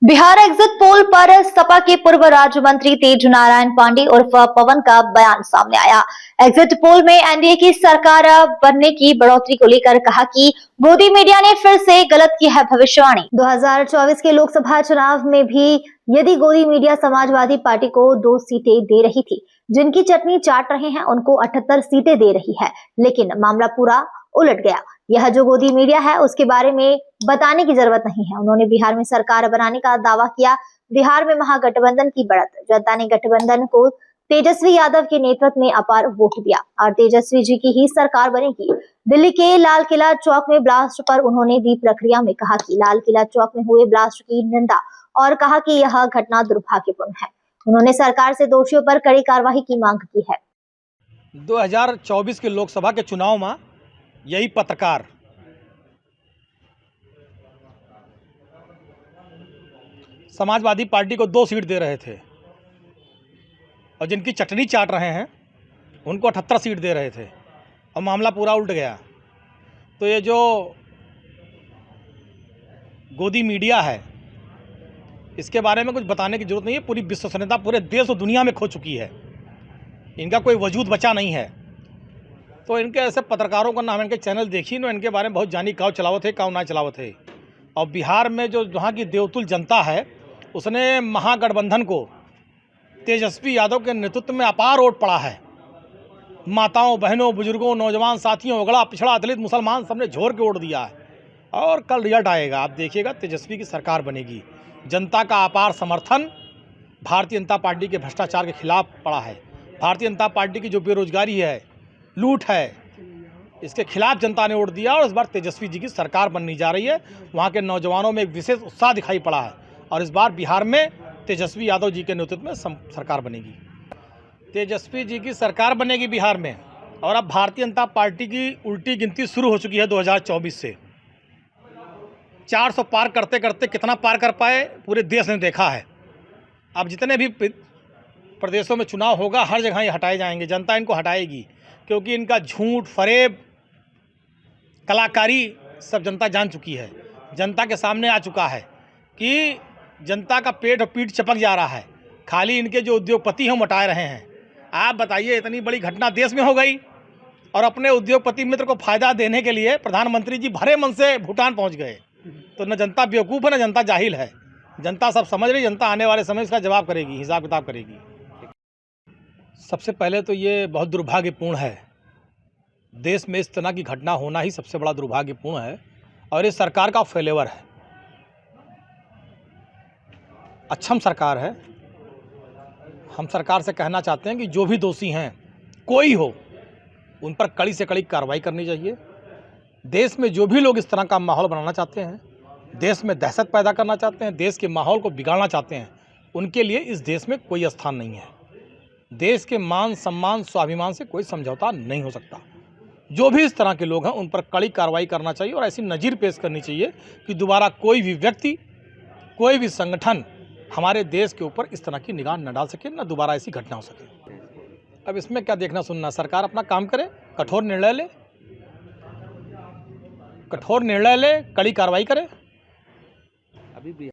Bihar exit poll पर सपा के पूर्व राज्य मंत्री तेज नारायण पांडे उर्फ पवन का बयान सामने आया। एग्जिट पोल में एनडीए की सरकार बनने की बढ़ोतरी को लेकर कहा कि मोदी मीडिया ने फिर से गलत की है भविष्यवाणी। 2024 के लोकसभा चुनाव में भी यदि गोदी मीडिया समाजवादी पार्टी को 2 सीटें दे रही थी, जिनकी चटनी चाट रहे हैं उनको 78 सीटें दे रही है, लेकिन मामला पूरा उलट गया। यह जो गोदी मीडिया है उसके बारे में बताने की जरूरत नहीं है। उन्होंने बिहार में सरकार बनाने का दावा किया। बिहार में महागठबंधन की बढ़त, जनता ने गठबंधन को तेजस्वी यादव के नेतृत्व में अपार वोट दिया और तेजस्वी जी की ही सरकार बनेगी। दिल्ली के लाल किला चौक में ब्लास्ट पर उन्होंने दी प्रक्रिया में कहा कि लाल किला चौक में हुए ब्लास्ट की निंदा और कहा कि यह घटना दुर्भाग्यपूर्ण है। उन्होंने सरकार से दोषियों पर कड़ी कार्रवाई की मांग की है। 2024 के लोकसभा के चुनाव में यही पत्रकार समाजवादी पार्टी को 2 सीट दे रहे थे और जिनकी चटनी चाट रहे हैं उनको 78 सीट दे रहे थे और मामला पूरा उल्ट गया। तो ये जो गोदी मीडिया है इसके बारे में कुछ बताने की जरूरत नहीं है। पूरी विश्वसनीयता पूरे देश और दुनिया में खो चुकी है। इनका कोई वजूद बचा नहीं है। तो इनके ऐसे पत्रकारों का नाम, इनके चैनल देखिए ना, इनके बारे में बहुत जानी काव चलावत है, काव ना चलावत है। और बिहार में जो वहाँ की देवतुल जनता है उसने महागठबंधन को तेजस्वी यादव के नेतृत्व में अपार वोट पड़ा है। माताओं, बहनों, बुजुर्गों, नौजवान साथियों, उगड़ा पिछड़ा, दलित, मुसलमान सबने झोर के वोट दिया है। और कल रिजल्ट आएगा, आप देखिएगा, तेजस्वी की सरकार बनेगी। जनता का अपार समर्थन भारतीय जनता पार्टी के भ्रष्टाचार के खिलाफ पड़ा है। भारतीय जनता पार्टी की जो बेरोजगारी है, लूट है, इसके खिलाफ जनता ने वोट दिया और इस बार तेजस्वी जी की सरकार बनने जा रही है। वहाँ के नौजवानों में एक विशेष उत्साह दिखाई पड़ा है और इस बार बिहार में तेजस्वी यादव जी के नेतृत्व में सरकार बनेगी। तेजस्वी जी की सरकार बनेगी बिहार में। और अब भारतीय जनता पार्टी की उल्टी गिनती शुरू हो चुकी है 2024 से। 400 पार करते करते कितना पार कर पाए पूरे देश ने देखा है। अब जितने भी प्रदेशों में चुनाव होगा हर जगह ये हटाए जाएंगे। जनता इनको हटाएगी क्योंकि इनका झूठ, फरेब, कलाकारी सब जनता जान चुकी है। जनता के सामने आ चुका है कि जनता का पेट और पीठ चपक जा रहा है। खाली इनके जो उद्योगपति हैं मटाए रहे हैं। आप बताइए, इतनी बड़ी घटना देश में हो गई और अपने उद्योगपति मित्र को फायदा देने के लिए प्रधानमंत्री जी भरे मन से भूटान पहुंच गए। तो न जनता बेवकूफ़ है, न जनता जाहिल है। जनता सब समझ रही। जनता आने वाले समय इसका जवाब करेगी, हिसाब किताब करेगी। सबसे पहले तो ये बहुत दुर्भाग्यपूर्ण है। देश में इस तरह की घटना होना ही सबसे बड़ा दुर्भाग्यपूर्ण है और ये सरकार का फेलेवर है। अक्षम सरकार है। हम सरकार से कहना चाहते हैं कि जो भी दोषी हैं, कोई हो, उन पर कड़ी से कड़ी कार्रवाई करनी चाहिए। देश में जो भी लोग इस तरह का माहौल बनाना चाहते हैं, देश में दहशत पैदा करना चाहते हैं, देश के माहौल को बिगाड़ना चाहते हैं, उनके लिए इस देश में कोई स्थान नहीं है। देश के मान, सम्मान, स्वाभिमान से कोई समझौता नहीं हो सकता। जो भी इस तरह के लोग हैं उन पर कड़ी कार्रवाई करना चाहिए और ऐसी नज़ीर पेश करनी चाहिए कि दोबारा कोई भी व्यक्ति, कोई भी संगठन हमारे देश के ऊपर इस तरह की निगाह न डाल सके, न दोबारा ऐसी घटना हो सके। अब इसमें क्या देखना सुनना, सरकार अपना काम करे, कठोर निर्णय ले, कड़ी कार्रवाई करे। अभी